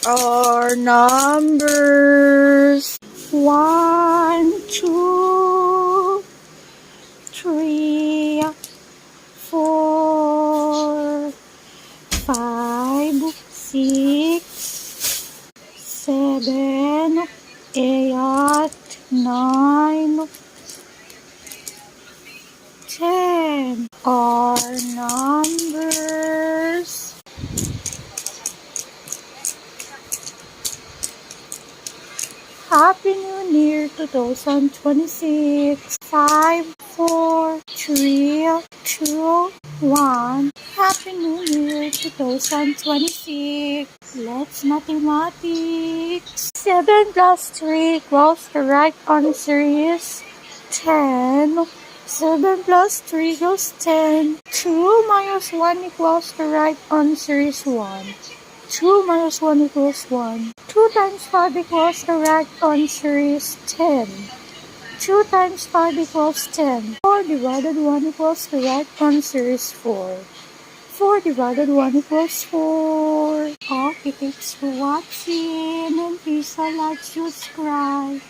are numbers 1, 2, 3, 4, 5, 6, 7, 8, 9, 10 are numbers. Happy New Year 2026. 5, 4, 3, 2, 1. Happy New Year 2026. Let's mathematics. 7 plus 3 equals the right answer is 10. 7 plus 3 equals 10. 2 minus 1 equals the right answer is 1. 2 minus 1 equals 1. 2 times 5 equals the right answer is 10. 2 times 5 equals 10. 4 divided 1 equals the right answer is 4. 4 divided 1 equals 4. Okay, thanks for watching and please like, subscribe.